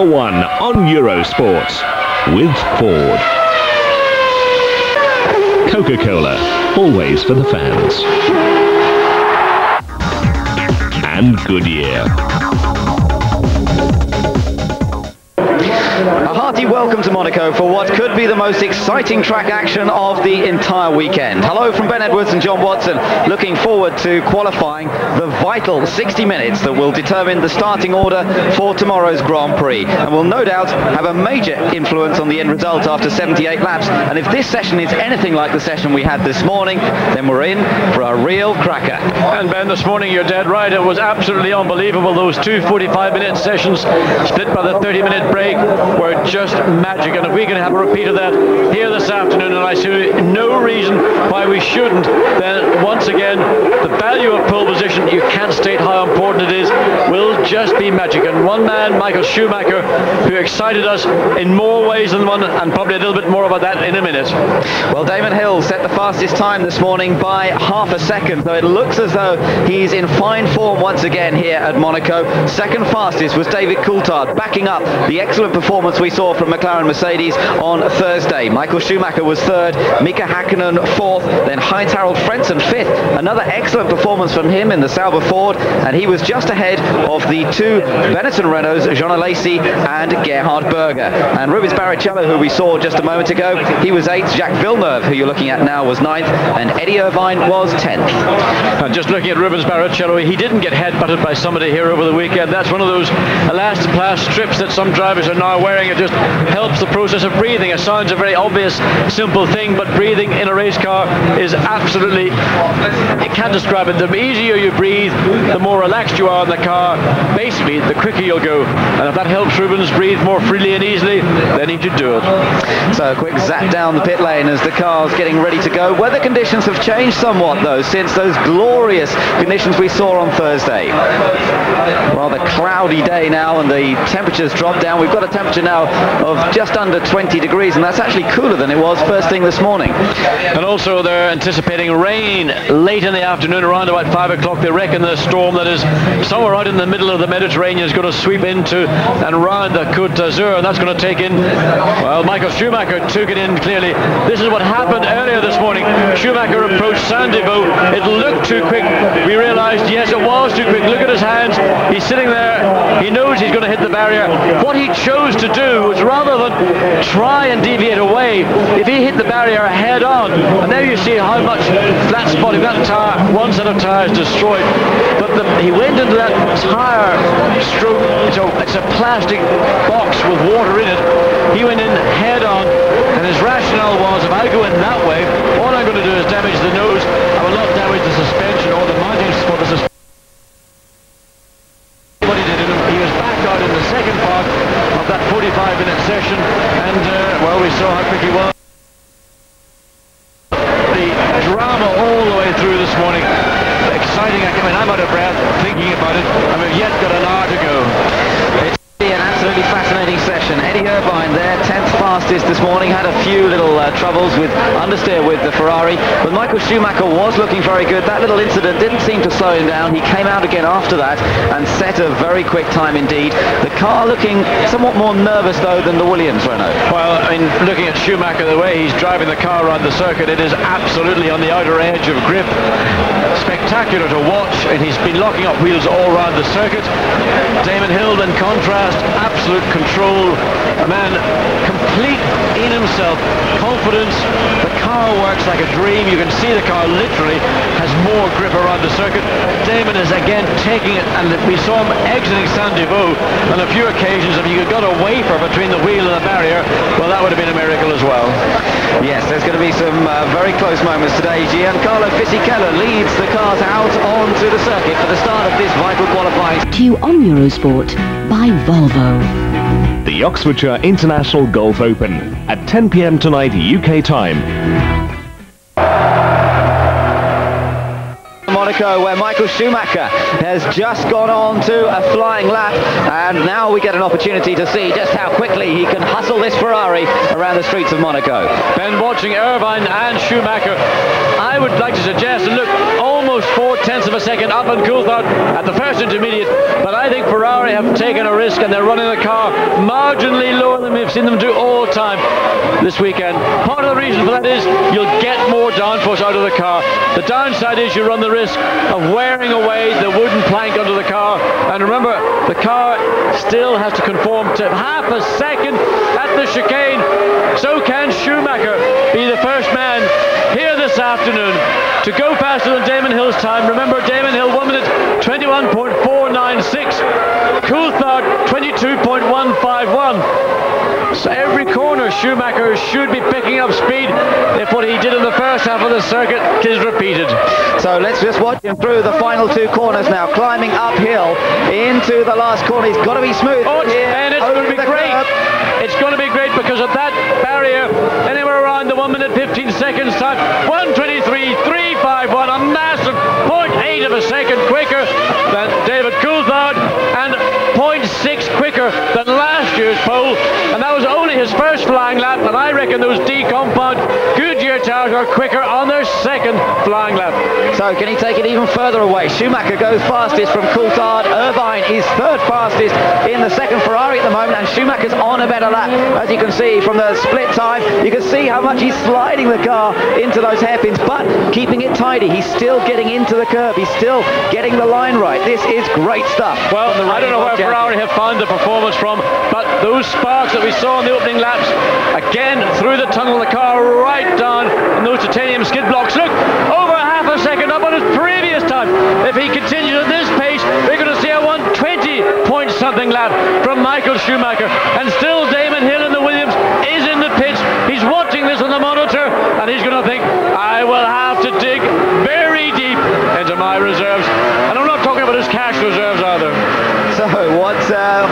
1 on Eurosport with Ford. Coca-Cola, always for the fans. And Goodyear. A hearty welcome to Monaco for what could be the most exciting track action of the entire weekend. Hello from Ben Edwards and John Watson, looking forward to qualifying, the vital 60 minutes that will determine the starting order for tomorrow's Grand Prix, and will no doubt have a major influence on the end result after 78 laps. And if this session is anything like the session we had this morning, then we're in for a real cracker. And Ben, this morning you're dead right, it was absolutely unbelievable. Those two 45-minute sessions split by the 30-minute break were just magic, and if we can have a repeat of that here this afternoon, and I see no reason why we shouldn't, then once again the value of pole position, you can't state how important it is, will just be magic. And one man, Michael Schumacher, who excited us in more ways than one, and probably a little bit more about that in a minute. Well, Damon Hill set the fastest time this morning by half a second, so it looks as though he's in fine form once again here at Monaco. Second fastest was David Coulthard, backing up the excellent performance we saw from McLaren Mercedes on Thursday. Michael Schumacher was third, Mika Hakkinen fourth, then Heinz-Harald Frentzen fifth. Another excellent performance from him in the Sauber Ford, and he was just ahead of the two Benetton Renaults, Jean Alesi and Gerhard Berger. And Rubens Barrichello, who we saw just a moment ago, he was eighth. Jacques Villeneuve, who you're looking at now, was ninth, and Eddie Irvine was 10th. And just looking at Rubens Barrichello, he didn't get head-butted by somebody here over the weekend. That's one of those elastoplast strips that some drivers are now wearing. It just helps the process of breathing. It sounds a very obvious, simple thing, but breathing in a race car is absolutely, you can't describe it. The easier you breathe, the more relaxed you are in the car. Basically, the quicker you'll go. And if that helps Rubens breathe more freely and easily, then he should do it. So a quick zap down the pit lane as the car's getting ready to go. Weather conditions have changed somewhat, though, since those glorious conditions we saw on Thursday. Rather cloudy day now, and the temperatures dropped down. We've got a temperature now of just under 20 degrees, and that's actually cooler than it was first thing this morning. And also they're anticipating rain late in the afternoon, around about 5 o'clock. They reckon the storm that is somewhere out in the middle of the Mediterranean is going to sweep into and around the Côte d'Azur, and that's going to take in, well, Michael Schumacher took it in clearly. This is what happened earlier this morning. Schumacher approached Saint-Devoux. It looked too quick. We realized, yes, it was too quick. Look at his hands. He's sitting there. He knows he's going to hit the barrier. What he chose to do was, rather than try and deviate away, if he hit the barrier head on, and there you see how much flat spotting that tire, one set of tires destroyed, but he went into that tire stroke. It's a plastic box with water in it. He went in head on, and his rationale was, if I go in that way, all I'm going to do is damage the nose. I will not damage the suspension or the mounting for the suspension. What he did, he was back out in the second part of that 45-minute session, and well, we saw how quick he was. The drama all the way through this morning. Exciting. I mean, I'm out of breath thinking about it, and we've yet got an hour to go. It's an absolutely fascinating session. Eddie Irvine there, 10th fastest this morning, had a few little troubles with understeer with the Ferrari, but Michael Schumacher was looking very good. That little incident didn't seem to slow him down. He came out again after that and set a very quick time indeed. The car looking somewhat more nervous though than the Williams-Renault. Well, I mean, looking at Schumacher, the way he's driving the car around the circuit, it is absolutely on the outer edge of grip. Spectacular to watch, and he's been locking up wheels all around the circuit. Damon Hill, in contrast, absolute control, a man complete in himself, confidence. The car works like a dream. You can see the car literally has more grip around the circuit. Damon is again taking it, and we saw him exiting Saint-Devoux on a few occasions. If you got a wafer between the wheel and the barrier, well, that would have been a miracle as well. Yes, there's going to be some very close moments today. Giancarlo Fisichella leads the cars out onto the circuit for the start of this vital qualifying. To you on Eurosport by Volvo. The Oxfordshire International Golf Open at 10 p.m. tonight UK time. Monaco, where Michael Schumacher has just gone on to a flying lap, and now we get an opportunity to see just how quickly he can hustle this Ferrari around the streets of Monaco. Ben, watching Irvine and Schumacher, I would like to suggest, look, almost almost 0.4 of a second up on Coulthard at the first intermediate. But I think Ferrari have taken a risk and they're running the car marginally lower than we've seen them do all the time this weekend. Part of the reason for that is you'll get more downforce out of the car. The downside is you run the risk of wearing away the wooden plank under the car. And remember, the car still has to conform to half a second at the chicane. So can Schumacher be the first man here this afternoon to go faster than Damon Hill's time. Remember, Damon Hill 1 minute 21.496, Coulthard 22.151. So every corner Schumacher should be picking up speed if what he did in the first half of the circuit is repeated. So let's just watch him through the final two corners now, climbing uphill into the last corner. He's got to be smooth. And it's going to be great. It's going to be great because of that barrier, anywhere around the 1 minute 15 seconds time, 1:23.351, a massive 0.8 of a second quicker than David Coulthard and 0.6 quicker than last year's pole, and that was only his first flying lap, and I reckon those D-compound Goodyear tires are quicker on their second flying lap. So can he take it even further away? Schumacher goes fastest from Coulthard. Irvine is third fastest in the second Ferrari at the moment, and Schumacher's on a better lap. As you can see from the split time, you can see how much he's sliding the car into those hairpins, but keeping it tidy. He's still getting into the curve. He's still getting the line right. This is great stuff. Well, I don't know where Ferrari have found the performance from, but those sparks that we saw in the opening laps, again through the tunnel, the car right down in those titanium skid blocks. Look, over half a second up on his previous time. If he continues at this pace, we're going to see a 1:20-point-something lap from Michael Schumacher. And still Damon Hill in the Williams is in the pits. He's watching this on the monitor, and he's going to think, I will have to dig very deep into my reserves. And I'm not talking about his cash reserves either. So what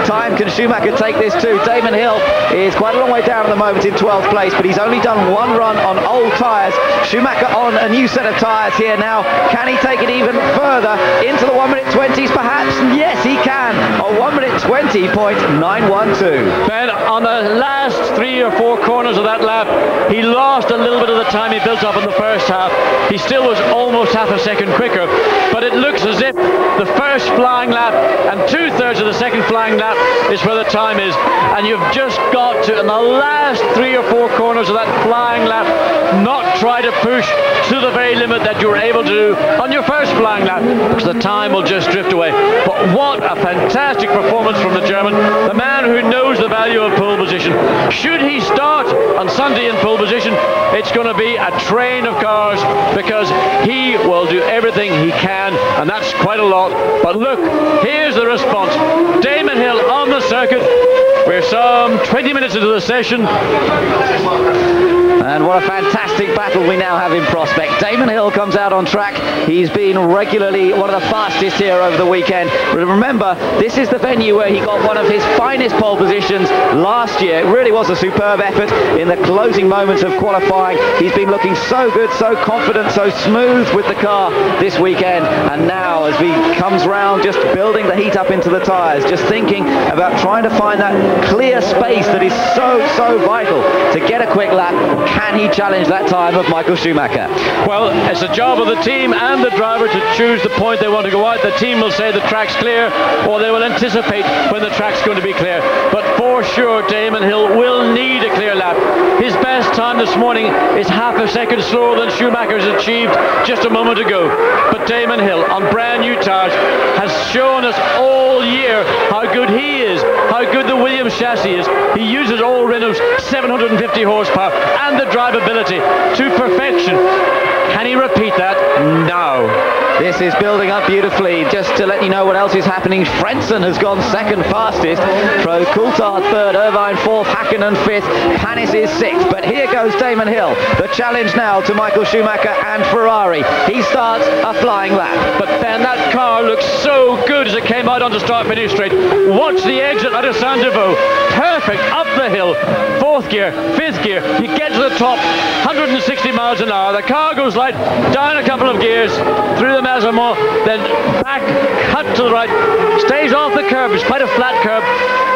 time can Schumacher take this to? Damon Hill is quite a long way down at the moment in 12th place, but he's only done one run on old tyres. Schumacher on a new set of tyres here now. Can he take it even further into the 1 minute 20s perhaps? Yes, he can. A 1 minute 20.912. Ben, on the last 3 or 4 corners of that lap, he lost a little bit of the time he built up in the first half. He still was almost half a second quicker, but it looks as if the first flying lap and 2/3 of the second flying lap is where the time is, and you've just got to, in the last 3 or 4 corners of that flying lap, not try to push to the very limit that you were able to do on your first flying lap, because the time will just drift away. But what a fantastic performance from the German, the man who knows the value of pole position. Should he start on Sunday in pole position, it's going to be a train of cars, because he will do everything he can, and that's quite a lot. But look, here's the response. Damon Hill on the circuit. We're some 20 minutes into the session. And what a fantastic battle we now have in prospect. Damon Hill comes out on track. He's been regularly one of the fastest here over the weekend. Remember, this is the venue where he got one of his finest pole positions last year. It really was a superb effort in the closing moments of qualifying. He's been looking so good, so confident, so smooth with the car this weekend. And now, as he comes round, just building the heat up into the tyres, just thinking about trying to find that clear space that is so vital to get a quick lap. Can he challenge that time of Michael Schumacher? Well, it's a job of the team and the driver to choose the point they want to go out. The team will say the track's clear, or they will anticipate when the track's going to be clear. But for sure, Damon Hill will need a clear lap. His best time this morning is half a second slower than Schumacher's achieved just a moment ago. But Damon Hill, on brand new tyres, has shown us all year how good he is, how good the Williams chassis is. He uses all Renault's 750 horsepower and the drivability to perfection. Can he repeat that? No. This is building up beautifully. Just to let you know what else is happening, Frentzen has gone second fastest. Coulthard third, Irvine fourth, Hakkinen fifth, Panis is sixth. But here goes Damon Hill. The challenge now to Michael Schumacher and Ferrari. He starts a flying lap. But then that car looks so good as it came out onto start-finish straight. Watch the exit out of Saint-Deveau. Perfect, up the hill. Fourth gear, fifth gear. You get to the top, 160 miles an hour. The car goes light, down a couple of gears, through the Massimo, then back, cut to the right, stays off the curb. It's quite a flat curb.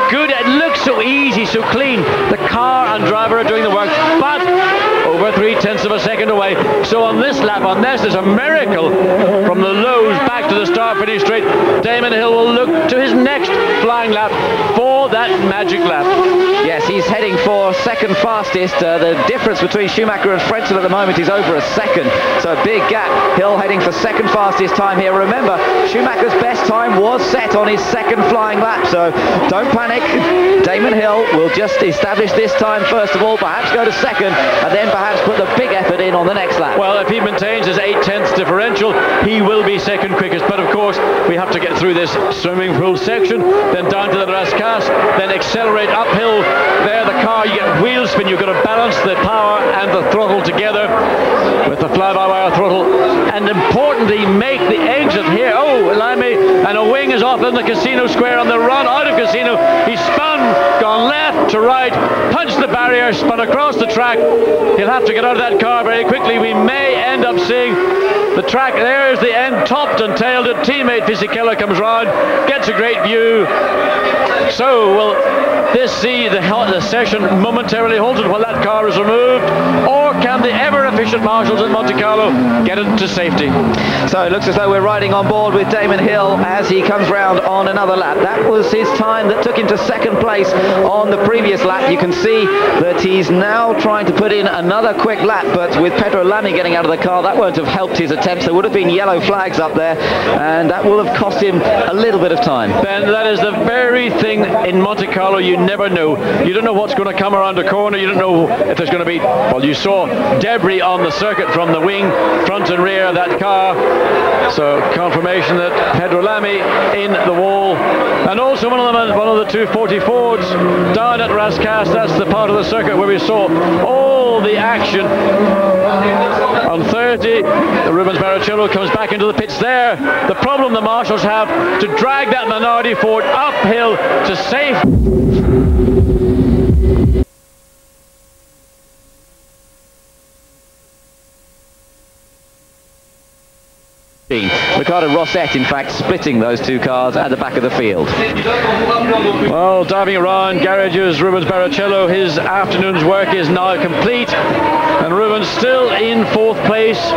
Good, it looks so easy, so clean. The car and driver are doing the work, but over 3/10 of a second away. So on this lap, unless there's a miracle from the lows back to the start-finish straight, Damon Hill will look to his next flying lap for that magic lap. Yes, he's heading for second fastest. The difference between Schumacher and Frentzen at the moment is over a second, so a big gap. Hill heading for second fastest time here. Remember, Schumacher's best time was set on his second flying lap, so don't panic. Damon Hill will just establish this time first of all, perhaps go to second, and then perhaps put the big effort in on the next lap. Well, if he maintains his 8/10 differential, he will be second quickest. But of course, we have to get through this swimming pool section, then down to the Rascasse, then accelerate uphill. There, the car, you get wheel spin. You've got to balance the power and the throttle together with the fly-by-wire throttle. And importantly, make the exit here. Oh, Lamy, and a wing is off in the Casino Square on the run out of Casino. He spun, gone left to right, punched the barrier, spun across the track. He'll have to get out of that car very quickly. We may end up seeing the track. There's the end, topped and tailed. A teammate Fisichella comes round, gets a great view. So will this see the session momentarily halted while that car is removed, or can the ever-efficient marshals at Monte Carlo get it to safety? So it looks as though we're riding on board with Damon Hill as he comes round on another lap. That was his time that took him to second place on the previous lap. You can see that he's now trying to put in another quick lap, but with Pedro Lamy getting out of the car, that won't have helped his attempts. There would have been yellow flags up there, and that will have cost him a little bit of time. Ben, that is the very thing in Monte Carlo you never know. You don't know what's going to come around the corner. You don't know if there's going to be, well, you saw debris on the circuit from the wing, front and rear of that car. So confirmation that Pedro Lamy in the wall. And also one of the 240 Fords down at Rascasse. That's the part of the circuit where we saw all the action. On 30, Rubens Barrichello comes back into the pits there. The problem the marshals have to drag that Minardi Ford uphill to safe. Ricardo Rosset, in fact, splitting those two cars at the back of the field. Well, diving around garages, Rubens Barrichello, his afternoon's work is now complete, and Rubens still in fourth place,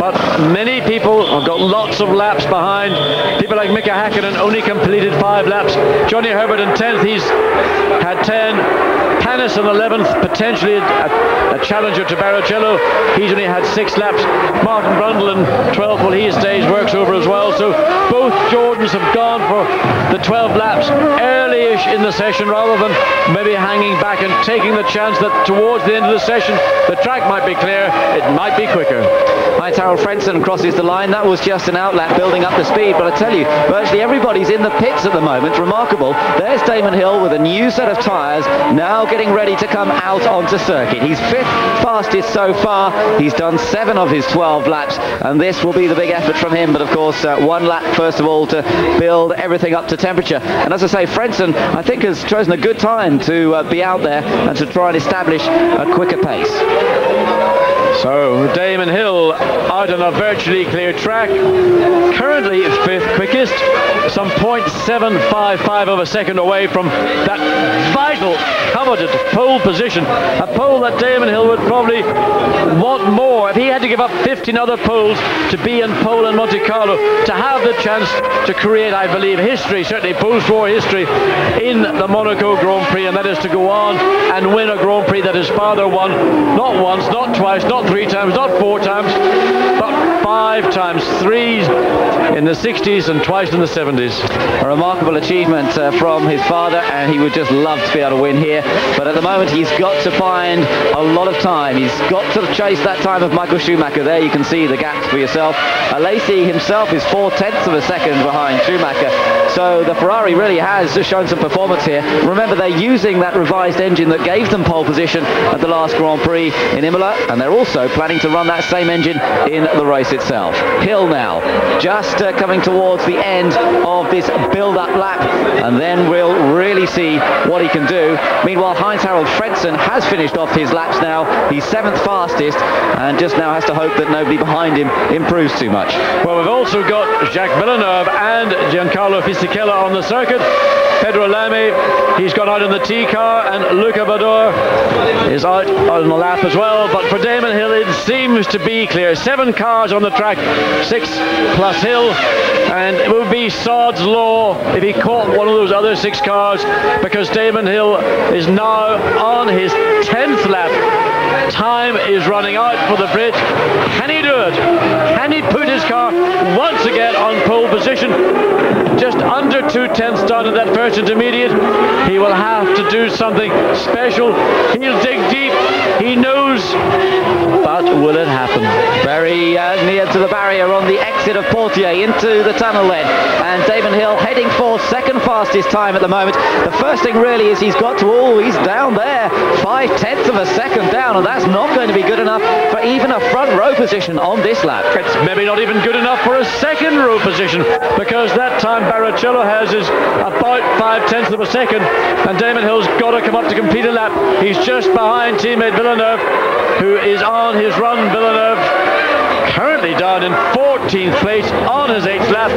but many people have got lots of laps behind. People like Mika Häkkinen only completed 5 laps. Johnny Herbert in 10th, he's had 10. Panis in 11th, potentially a challenger to Barrichello. He's only had 6 laps. Martin Brundle in 12th, well, his day's work's over as well. So both Jordans have gone for the 12 laps early-ish in the session, rather than maybe hanging back and taking the chance that towards the end of the session the track might be clear, it might be quicker. Harold Frentzen crosses the line. That was just an outlap building up the speed, but I tell you, virtually everybody's in the pits at the moment. Remarkable. There's Damon Hill with a new set of tyres, now getting ready to come out onto circuit. He's 5th fastest so far. He's done 7 of his 12 laps, and this will be the big effort from him. But of course, 1 lap first of all to build everything up to temperature. And as I say, Frentzen, I think, has chosen a good time to be out there and to try and establish a quicker pace. So Damon Hill out on a virtually clear track, currently 5th quickest, some 0.755 of a second away from that vital, coveted pole position, a pole that Damon Hill would probably want more. If he had to give up 15 other poles to be in pole in Monte Carlo, to have the chance to create, I believe, history, certainly post-war history in the Monaco Grand Prix, and that is to go on and win a Grand Prix that his father won not once, not twice, not 3 times, not 4 times, but 5 times, 3 in the 60s and twice in the 70s. A remarkable achievement from his father, and he would just love to be able to win here. But at the moment, he's got to find a lot of time. He's got to chase that time of Michael Schumacher. There you can see the gaps for yourself. Alesi himself is 4/10 of a second behind Schumacher. So the Ferrari really has shown some performance here. Remember, they're using that revised engine that gave them pole position at the last Grand Prix in Imola, and they're also planning to run that same engine in the race itself. Hill now, just coming towards the end of this build-up lap, and then we'll really see what he can do. Meanwhile, Heinz-Harald Frentzen has finished off his laps now. He's 7th fastest, and just now has to hope that nobody behind him improves too much. Well, we've also got Jacques Villeneuve and Giancarlo Fisichella on the circuit. Pedro Lamy, he's gone out in the T car, and Luca Bador is out on the lap as well. But for Damon Hill, it seems to be clear. 7 cars on the track, 6 plus Hill, and it would be sod's law if he caught one of those other 6 cars, because Damon Hill is now on his 10th lap. Time is running out for the Brit. Can he do it? Can he put his car once again on pole position? Just under 2/10 down at that first intermediate. He will have to do something special. He'll dig deep. He knows. But will it happen? Very near to the barrier on the exit of Portier into the tunnel then. And Damon Hill heading for second fastest time at the moment. The first thing really is he's got to, he's down there. 5/10 of a second down, and that's not going to be good enough for even a front row position on this lap. It's maybe not even good enough for a second row position, because that time Barrichello has is about 5/10 of a second, and Damon Hill's got to come up to complete a lap. He's just behind teammate Villeneuve, who is on his run. Villeneuve currently down in 14th place on his 8th lap.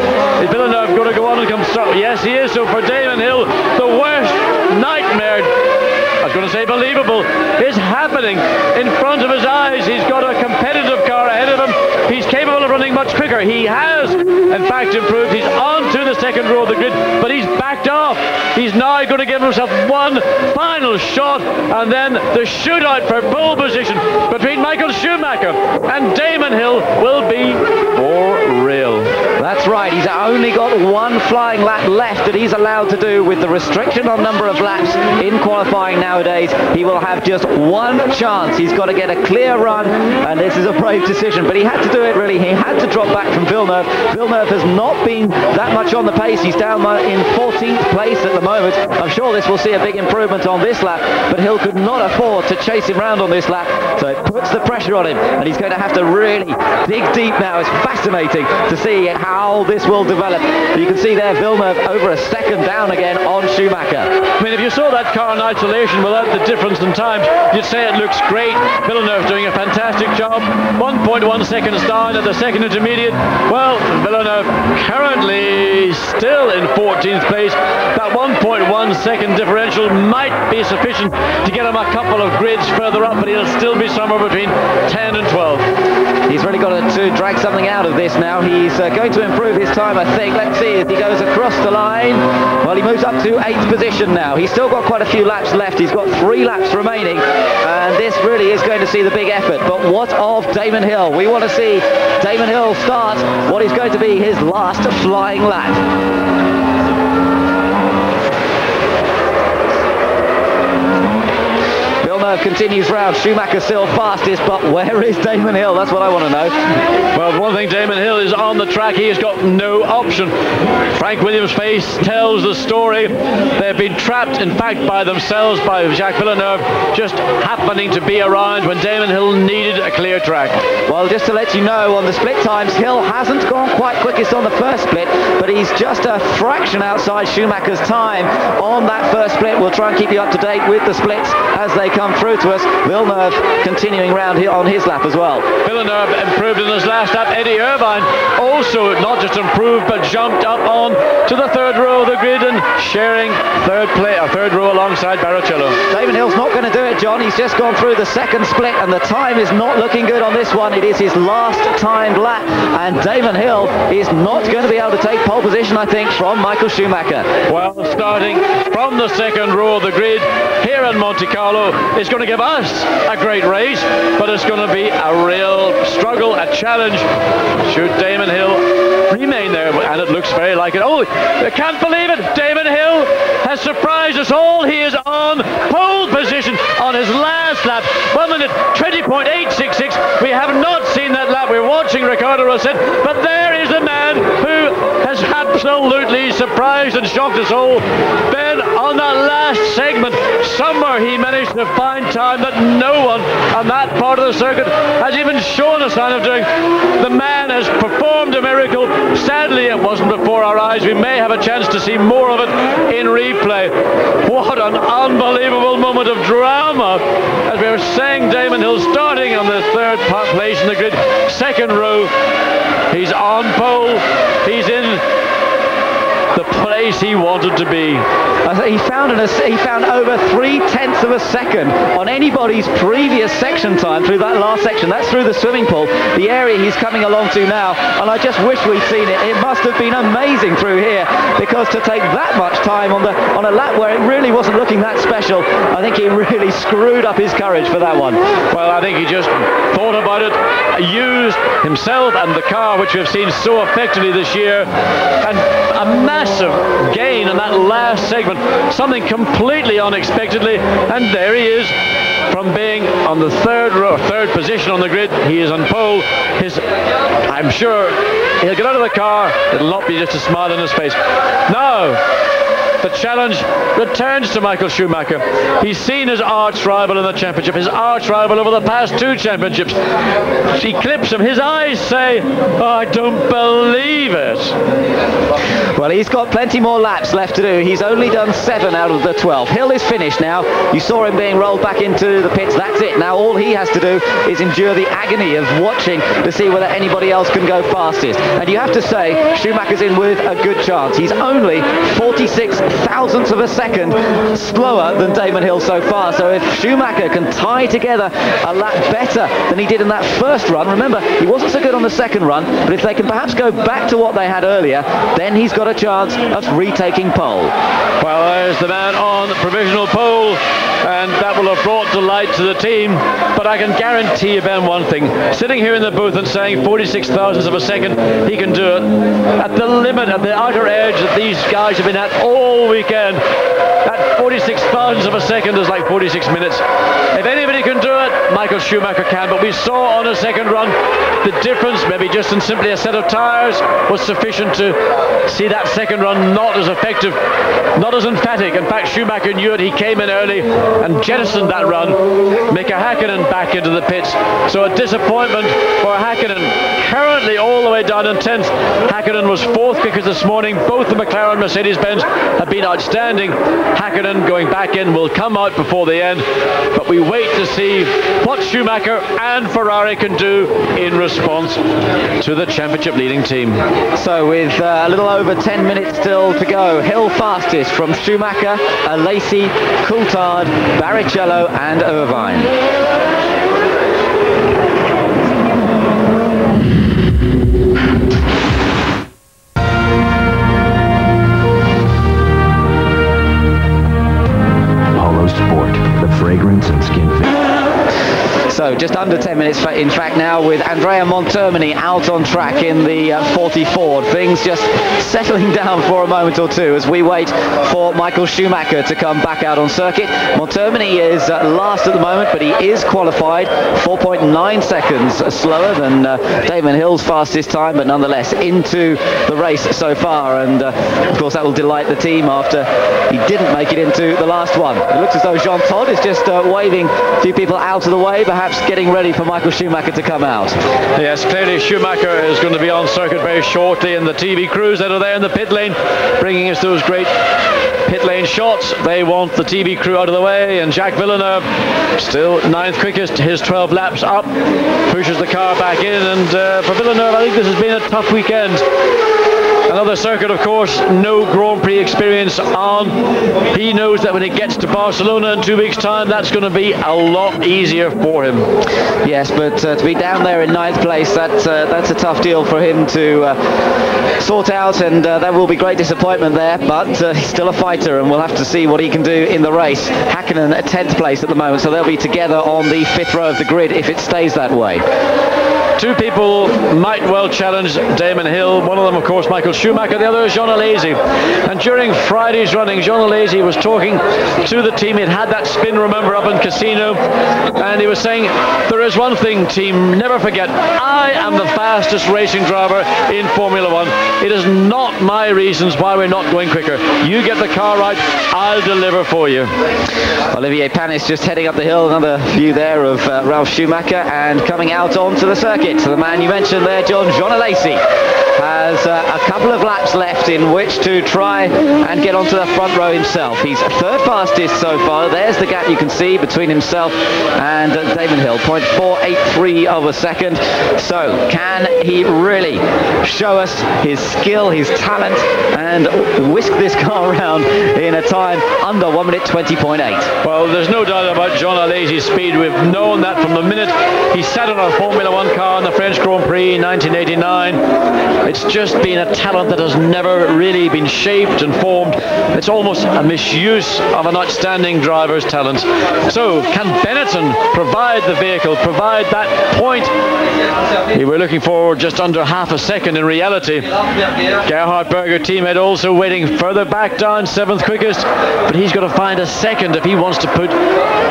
Is Villeneuve going to go on and come start? Yes, he is. So for Damon Hill, the worst nightmare, I was going to say believable, is happening in front of his eyes. He's got a competitive car ahead of him. He's capable of running much quicker. He has, in fact, improved. He's on to the second row of the grid, but he's backed off. He's now going to give himself one final shot, and then the shootout for pole position between Michael Schumacher and Damon Hill will be for real. That's right. He's only got one flying lap left that he's allowed to do. With the restriction on number of laps in qualifying nowadays, he will have just one chance. He's got to get a clear run, and this is a brave decision, but he had to do it really. He had to drop back from Villeneuve. Villeneuve has not been that much on the pace. He's down in 14th place at the moment. I'm sure this will see a big improvement on this lap, but Hill could not afford to chase him round on this lap, so it puts the pressure on him, and he's going to have to really dig deep now. It's fascinating to see how this will develop. You can see there Villeneuve over a second down again on Schumacher. I mean, if you saw that car in isolation without the difference in times, you'd say it looks great. Villeneuve doing a fantastic job. 1.1 seconds down at the second intermediate. Well, Villeneuve currently still in 14th place. That 1.1 second differential might be sufficient to get him a couple of grids further up, but he'll still be somewhere between 10 and 12. He's really got to drag something out of this now. He's going to improve his time, I think. Let's see if he goes across the line. Well, he moves up to 8th position now. He's still got quite a few laps left. He's got 3 laps remaining, and this really is going to see the big effort. But what of Damon Hill? We want to see Damon Hill start what is going to be his last flying lap. Villeneuve continues round. Schumacher still fastest, but where is Damon Hill? That's what I want to know. Well, one thing, Damon Hill is on the track. He has got no option. Frank Williams' face tells the story. They've been trapped, in fact, by themselves, by Jacques Villeneuve, just happening to be around when Damon Hill needed a clear track. Well, just to let you know, on the split times, Hill hasn't gone quite quickest on the first split, but he's just a fraction outside Schumacher's time on that first split. We'll try and keep you up to date with the splits as they come through to us. Villeneuve continuing round here on his lap as well. Villeneuve improved in his last lap. Eddie Irvine also not just improved, but jumped up on to the third row of the grid and sharing third row alongside Barrichello. Damon Hill's not going to do it, John. He's just gone through the second split, and the time is not looking good on this one. It is his last timed lap, and Damon Hill is not going to be able to take pole position, I think, from Michael Schumacher. Well, starting from the second row of the grid here in Monte Carlo, it's going to give us a great race, but it's going to be a real struggle, a challenge. Should Damon Hill remain there? And it looks very like it. Oh, I can't believe it. Damon Hill has surprised us all. He is on pole position on his last lap. 1 minute 20.866. We have not seen that lap. We're watching Ricardo Rosset, but there is the man who has absolutely surprised and shocked us all. Ben, on that last segment, somewhere he managed to find time that no one on that part of the circuit has even shown a sign of doing. The man has performed a miracle. Sadly, it wasn't before our eyes. We may have a chance to see more of it in replay. What an unbelievable moment of drama. As we were saying, Damon Hill starting on the third place in the grid, second row. He's on pole. He's in the place he wanted to be. He found over 0.3 of a second on anybody's previous section time through that last section. That's through the swimming pool, the area he's coming along to now, and I just wish we'd seen it. It must have been amazing through here, because to take that much time on a lap where it really wasn't looking that special, I think he really screwed up his courage for that one. Well, I think he just thought about it, used himself and the car, which we've seen so effectively this year, and a massive gain in that last segment, something completely unexpectedly, and there he is. From being on the third position on the grid, he is on pole. I'm sure he'll get out of the car, it'll not be just a smile on his face. Now, the challenge returns to Michael Schumacher. He's seen his arch rival in the championship, his arch rival over the past 2 championships. She clips him. His eyes say, oh, I don't believe it. Well, he's got plenty more laps left to do. He's only done 7 out of the 12. Hill is finished now. You saw him being rolled back into the pits. That's it. Now all he has to do is endure the agony of watching to see whether anybody else can go fastest. And you have to say, Schumacher's in with a good chance. He's only 46 thousandths of a second slower than Damon Hill so far. So if Schumacher can tie together a lap better than he did in that first run, remember, he wasn't so good on the second run, but if they can perhaps go back to what they had earlier, then he's got a chance of retaking pole. Well, there's the man on provisional pole, and that will have brought delight to the team. But I can guarantee you, Ben, one thing. Sitting here in the booth and saying 46 thousandths of a second, he can do it at the limit, at the outer edge that these guys have been at all weekend. That 46 thousandths of a second is like 46 minutes. If anybody can do it, Michael Schumacher can. But we saw on a second run the difference, maybe just in simply a set of tyres, was sufficient to see that second run not as effective, not as emphatic. In fact, Schumacher knew it. He came in early and jettisoned that run. Mika Häkkinen back into the pits. So a disappointment for Häkkinen. Currently all the way down in 10th. Häkkinen was 4th because this morning both the McLaren and Mercedes-Benz have been outstanding. Häkkinen going back in will come out before the end, but we wait to see what Schumacher and Ferrari can do in response to the championship leading team. So with a little over 10 minutes still to go, Hill fastest from Schumacher, Alesi, Coulthard, Barrichello and Irvine. Sport, the fragrance and skin fit. So just under 10 minutes in fact now, with Andrea Montermini out on track in the 40 Ford. Things just settling down for a moment or two as we wait for Michael Schumacher to come back out on circuit. Montermini is last at the moment, but he is qualified 4.9 seconds slower than Damon Hill's fastest time, but nonetheless into the race so far. And of course that will delight the team after he didn't make it into the last one. It looks as though Jean Todt is just waving a few people out of the way, perhaps getting ready for Michael Schumacher to come out. Yes, clearly Schumacher is going to be on circuit very shortly, and the TV crews that are there in the pit lane bringing us those great pit lane shots. They want the TV crew out of the way, and Jacques Villeneuve, still 9th quickest, his 12 laps up, pushes the car back in. And for Villeneuve, I think this has been a tough weekend. Another circuit, of course, no Grand Prix experience on. He knows that when he gets to Barcelona in 2 weeks' time, that's going to be a lot easier for him. Yes, but to be down there in 9th place, that's a tough deal for him to sort out, and that will be great disappointment there. But he's still a fighter, and we'll have to see what he can do in the race. Häkkinen at 10th place at the moment, so they'll be together on the 5th row of the grid if it stays that way. 2 people might well challenge Damon Hill. One of them, of course, Michael Schumacher. The other is Jean Alesi. And during Friday's running, Jean Alesi was talking to the team. He'd had that spin, remember, up in Casino. And he was saying, there is one thing, team, never forget, I am the fastest racing driver in Formula One. It is not my reasons why we're not going quicker. You get the car right, I'll deliver for you. Olivier Panis just heading up the hill. Another view there of Ralf Schumacher, and coming out onto the circuit. So the man you mentioned there, Jean Alesi. has a couple of laps left in which to try and get onto the front row himself. He's third fastest so far. There's the gap you can see between himself and Damon Hill, 0.483 of a second. So can he really show us his skill, his talent, and whisk this car around in a time under 1 minute 20.8? Well, there's no doubt about John Alesi's speed. We've known that from the minute he sat on our Formula One car in the French Grand Prix in 1989. It's just been a talent that has never really been shaped and formed. It's almost a misuse of an outstanding driver's talent. So can Benetton provide the vehicle, provide that point? We were looking for just under half a second in reality. Gerhard Berger, teammate, also waiting further back down, 7th quickest, but he's got to find a second if he wants to put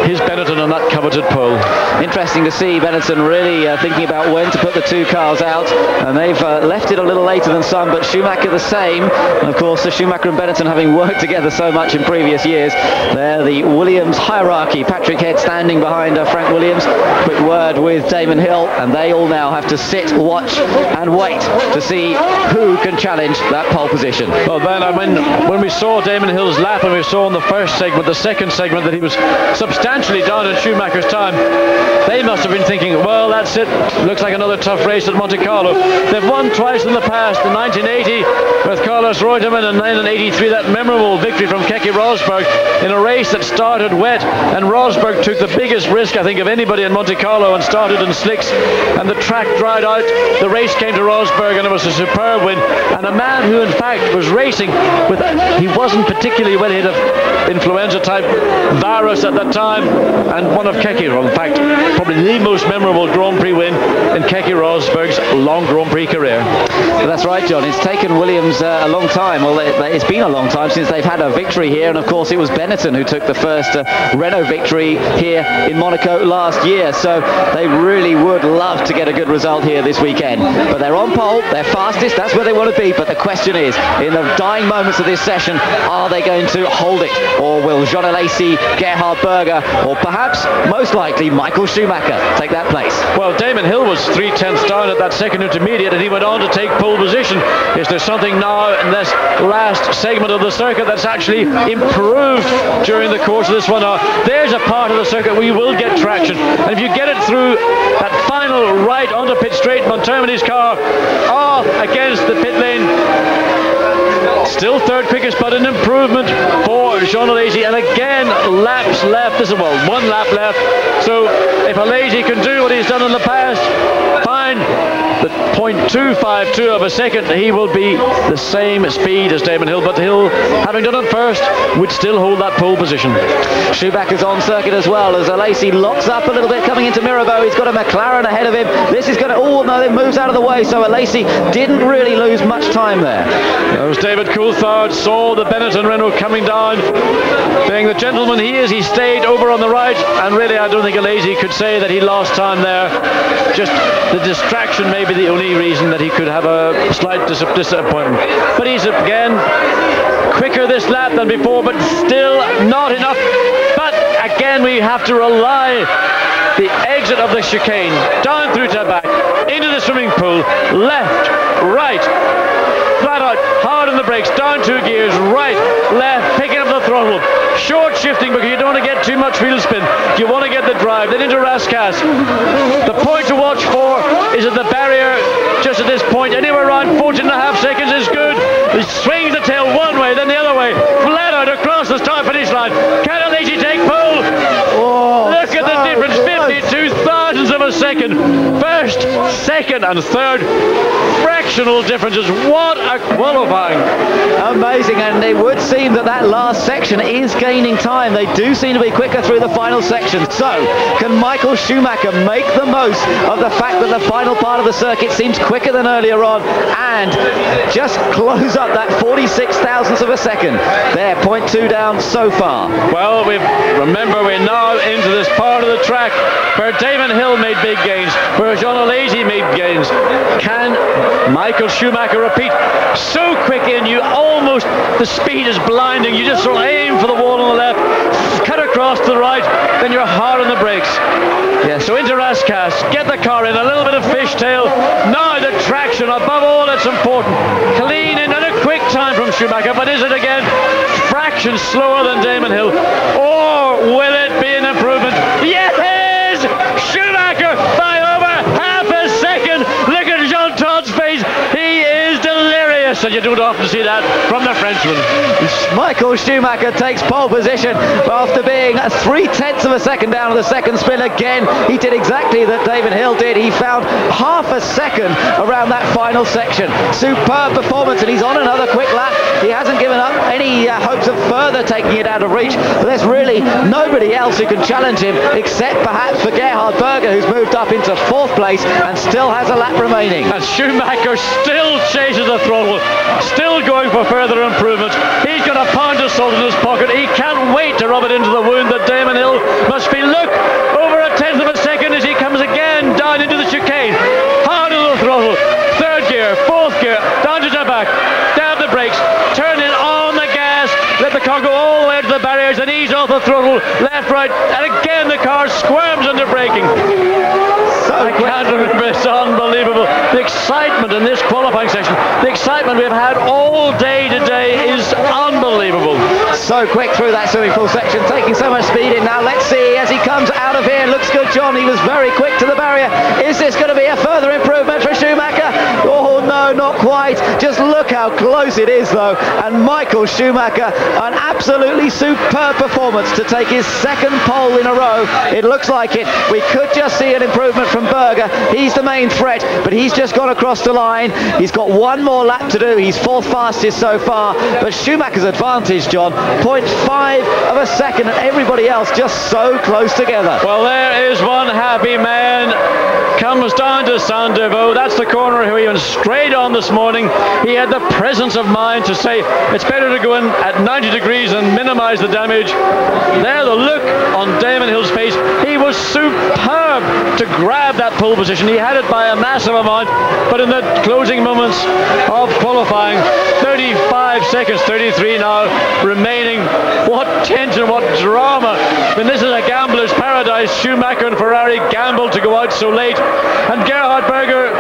his Benetton on that coveted pole. Interesting to see Benetton really thinking about when to put the two cars out, and they've left it a little later than some, but Schumacher the same. And of course, Schumacher and Benetton having worked together so much in previous years. They're the Williams hierarchy. Patrick Head standing behind Frank Williams. Quick word with Damon Hill, and they all now have to sit, watch and wait to see who can challenge that pole position. Well, Ben, I mean, when we saw Damon Hill's lap and we saw in the first segment, the second segment, that he was substantially down in Schumacher's time, they must have been thinking, well, that's it, looks like another tough race at Monte Carlo. They've won twice in the past, in 1980 with Carlos Reutemann, and then in 83 that memorable victory from Keke Rosberg in a race that started wet, and Rosberg took the biggest risk I think of anybody in Monte Carlo and started in slicks, and the track dried out. The race came to Rosberg and it was a superb win, and a man who in fact was racing with, he wasn't particularly well hit of influenza type virus at that time, and one of Keke, in fact probably the most memorable Grand Prix win in Keke Rosberg's long Grand Prix career. Well, that's right, John. It's taken Williams a long time. Well, it's been a long time since they've had a victory here, and of course it was Benetton who took the first Renault victory here in Monaco last year, so they really would love to get a good result here this weekend. But they're on pole, they're fastest, that's where they want to be, but the question is, in the dying moments of this session, are they going to hold it, or will Jean Alesi, Gerhard Berger, or perhaps, most likely, Michael Schumacher take that place? Well, Damon Hill was 3/10 down at that second intermediate, and he went on to take pole position. Is there something now in this last segment of the circuit that's actually improved during the course of this one? Now, there's a part of the circuit where you will get traction, and if you get it through that final right onto pit straight, Montermini's car off against the pit lane. Still third quickest, but an improvement for Jean Alesi, and again laps left. This is, well, 1 lap left, so if Alesi can do what he's done in the past, fine. The 0.252 of a second, he will be the same speed as Damon Hill, but Hill, having done it first, would still hold that pole position. Schumacher's on circuit as well, as Alesi locks up a little bit coming into Mirabeau. He's got a McLaren ahead of him. This is going to, oh no, it moves out of the way, so Alesi didn't really lose much time there. There was David Coulthard, saw the Benetton Renault coming down. Being the gentleman he is, he stayed over on the right, and really I don't think Alesi could say that he lost time there. Just the distraction may be the only reason that he could have a slight disappointment. But he's again quicker this lap than before, but still not enough. But again, we have to rely the exit of the chicane, down through to back, into the swimming pool, left, right, flat out, hard on the brakes, down 2 gears, right, left, picking up the throttle, short shifting because you don't want to get too much wheel spin, you want to get the drive, then into Rascasse. The point to watch for is at the barrier just at this point, anywhere around 14.5 seconds is good. He swings the tail one way, then the other way, flat out across the start finish line. Can Alesi take pole? Oh, look at the difference, 52 thousandths of a second. First, second and third, fractional differences. What a qualifying. Amazing, and it would seem that that last section is gaining time. They do seem to be quicker through the final section. So, can Michael Schumacher make the most of the fact that the final part of the circuit seems quicker than earlier on, and just close up that 46 thousandths of a second? They're 0.2 down so far. Well, remember we're now into this part of the track where Damon Hill Hill made big gains, where Jean Alesi made gains. Can Michael Schumacher repeat? So quick in, the speed is blinding. You just sort of aim for the wall on the left, cut across to the right, then you're hard on the brakes. Yes. So into Rascasse, get the car in, a little bit of fishtail. Now the traction, above all, that's important. Clean in, and a quick time from Schumacher, but is it again fractions slower than Damon Hill? Or will it be an improvement? Yes! Schumacher by over half a second. Look at Jean Todd's face. He is delirious, and you don't often see that from the Frenchman. Michael Schumacher takes pole position after being 3/10 of a second down on the second spin again. He did exactly that David Hill did. He found half a second around that final section. Superb performance, and he's on another quick lap. He hasn't given up any hopes of further taking it out of reach, but there's really nobody else who can challenge him except perhaps for Gerhard Berger, who's moved up into 4th place and still has a lap remaining. And Schumacher still chases the throttle, still going for further improvement. He's got a pound of salt in his pocket. He can't wait to rub it into the wound that Damon Hill must be. Look, over 1/10 of a second as he comes again down into the chicane. Hard on the throttle, 3rd gear, 4th gear, down to the back, down the brakes, turn in on the gas, let the car go all the way to the barriers and ease off the throttle, left, right, and again the car squirms under braking. I can't remember, it's unbelievable. The excitement in this qualifying session, the excitement we've had all day today is unbelievable. So quick through that swimming pool section, taking so much speed in now. Let's see as he comes out of here. Looks good, John. He was very quick to the barrier. Is this going to be a further improvement for Schumacher? Oh no, not quite. Just look how close it is though. And Michael Schumacher, an absolutely superb performance to take his 2nd pole in a row. It looks like it. We could just see an improvement from Berger. He's the main threat, but he's just gone across the line. He's got one more lap to do. He's 4th fastest so far, but Schumacher's advantage, John, 0.5 of a second, and everybody else just so close together. Well, there is one happy man. Comes down to Saint-Devoux. That's the corner who he went straight on this morning. He had the presence of mind to say it's better to go in at 90 degrees and minimize the damage. There, the look on Damon Hill's face. He was superb to grab that pole position. He had it by a massive amount, but in the closing moments of qualifying, 35 seconds, 33 now remaining. What tension, what drama. I mean, this is a gambler's paradise. Schumacher and Ferrari gambled to go out so late. And Gerhard Berger,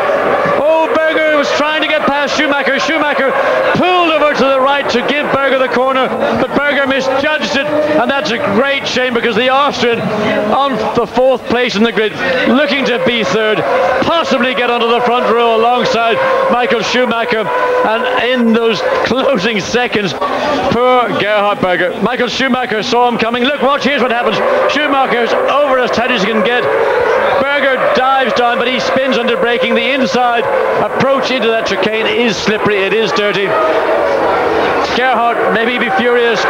Berger was trying to get past Schumacher. Schumacher pulled over to the right to give Berger the corner, but Berger misjudged it, and that's a great shame because the Austrian on the 4th place in the grid, looking to be 3rd, possibly get onto the front row alongside Michael Schumacher, and in those closing seconds, poor Gerhard Berger. Michael Schumacher saw him coming. Look, watch, here's what happens. Schumacher's over as tight as he can get. Berger dives down, but he spins under braking. The inside approach into that chicane is slippery, it is dirty. Gerhard maybe be furious.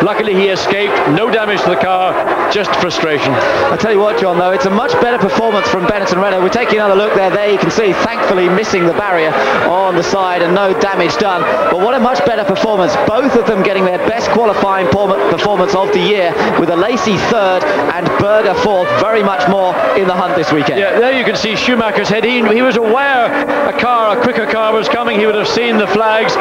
Luckily he escaped, no damage to the car, just frustration. I tell you what, John, though, it's a much better performance from Benetton-Renault. We're taking another look there. There you can see, thankfully missing the barrier on the side and no damage done. But what a much better performance. Both of them getting their best qualifying performance of the year, with Alesi 3rd and Berger 4th, very much more in the hunt this weekend. Yeah, there you can see Schumacher's head. He was aware a quicker car was coming. He would have seen the flags.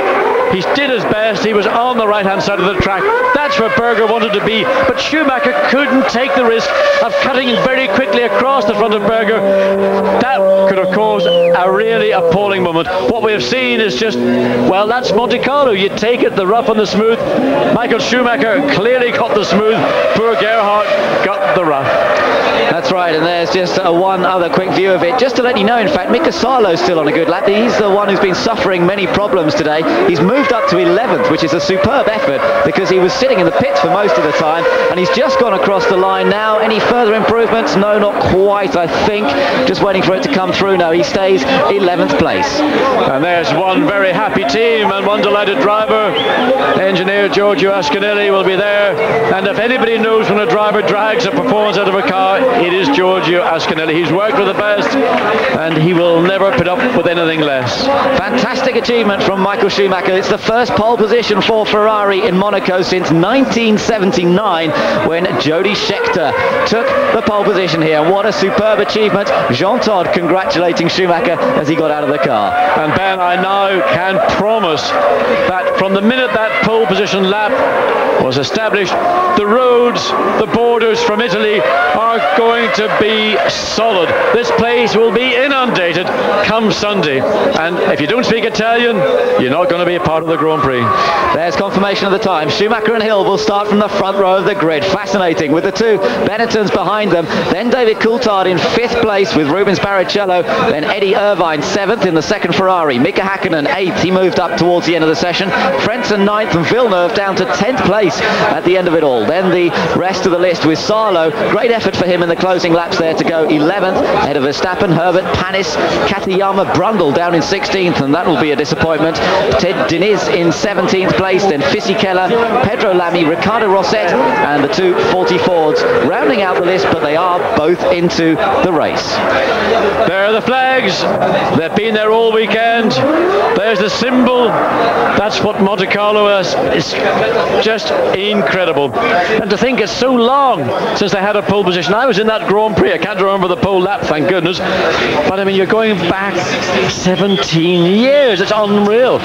He did his best. He was on the right-hand side of the track. That's where Berger wanted to be, but Schumacher couldn't take the risk of cutting very quickly across the front of Berger. That could have caused a really appalling moment. What we have seen is just, well, that's Monte Carlo. You take it, the rough and the smooth. Michael Schumacher clearly got the smooth. Poor Gerhard got the rough. That's right, and there's just one other quick view of it. Just to let you know, in fact, Mika Salo's still on a good lap. He's the one who's been suffering many problems today. He's moved up to 11th, which is a superb effort because he was sitting in the pits for most of the time, and he's just gone across the line now. Any further improvements? No, not quite, I think. Just waiting for it to come through. No, he stays 11th place. And there's one very happy team and one delighted driver. Engineer Giorgio Ascanelli will be there, and if anybody knows when a driver drags a performance out of a car, it is Giorgio Ascanelli. He's worked with the best, and he will never put up with anything less. Fantastic achievement from Michael Schumacher. It's the first pole position for Ferrari in Monaco since 1979, when Jody Scheckter took the pole position here. What a superb achievement. Jean Todt congratulating Schumacher as he got out of the car. And Ben, I now can promise that from the minute that pole position lap was established, the roads, the borders from Italy are going to be solid. This place will be inundated come Sunday. And if you don't speak Italian, you're not going to be a part of the Grand Prix. There's confirmation of the time. Schumacher and Hill will start from the front row of the grid. Fascinating, with the two Benettons behind them. Then David Coulthard in 5th place with Rubens Barrichello. Then Eddie Irvine 7th in the second Ferrari. Mika Hakkinen 8th. He moved up towards the end of the session. Frentzen 9th and Villeneuve down to 10th place at the end of it all. Then the rest of the list with Sarlo. Great effort for him in the closing laps there to go 11th ahead of Verstappen, Herbert, Panis, Katayama, Brundle down in 16th, and that will be a disappointment. Ted Diniz in 17th place, then Fisichella, Pedro Lamy, Ricardo Rosset, and the two 40 Fords rounding out the list, but they are both into the race. There are the flags. They've been there all weekend. There's the symbol. That's what Monte Carlo is. It's just incredible. And to think it's so long since they had a pole position. I was in that Grand Prix. I can't remember the pole lap, thank goodness. But I mean, you're going back 17 years. It's unreal.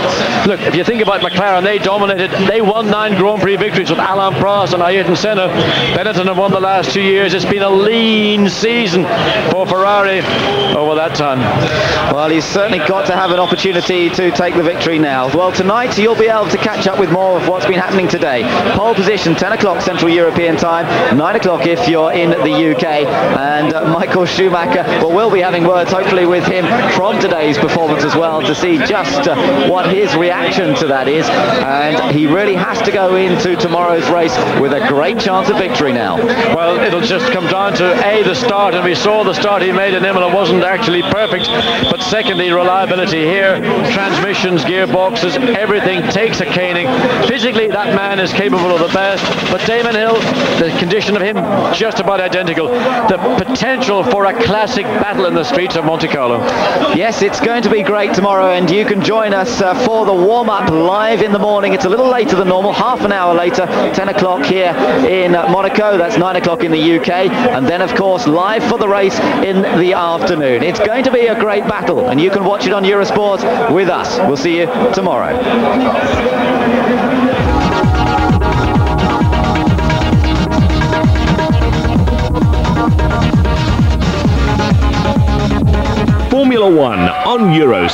Look, if you think about McLaren, they dominated. They won 9 Grand Prix victories with Alain Prost and Ayrton Senna. Benetton have won the last 2 years. It's been a lean season for Ferrari over that time. Well, he's certainly got to have an opportunity to take the victory now. Well, tonight you'll be able to catch up with more of what's been happening today. Pole position 10 o'clock Central European time, 9 o'clock if you're in the UK. And Michael Schumacher, well, we'll be having words hopefully with him from today's performance as well to see just what his reaction to that is. And he really has to go into tomorrow's race with a great chance of victory now. Well, it'll just come down to the start, and we saw the start he made in Imola wasn't actually perfect, but secondly, reliability here, transmissions, gearboxes, everything takes a caning. Physically, that man is capable of the best, but Damon Hill, the condition of him, just about identical. The potential for a classic battle in the streets of Monte Carlo. Yes, it's going to be great tomorrow, and you can join us for the warm-up live in the morning. It's a little later than normal, half an hour later, 10 o'clock here in Monaco. That's 9 o'clock in the UK, and then of course live for the race in the afternoon. It's going to be a great battle, and you can watch it on Eurosport with us. We'll see you tomorrow. Formula One on Eurosport.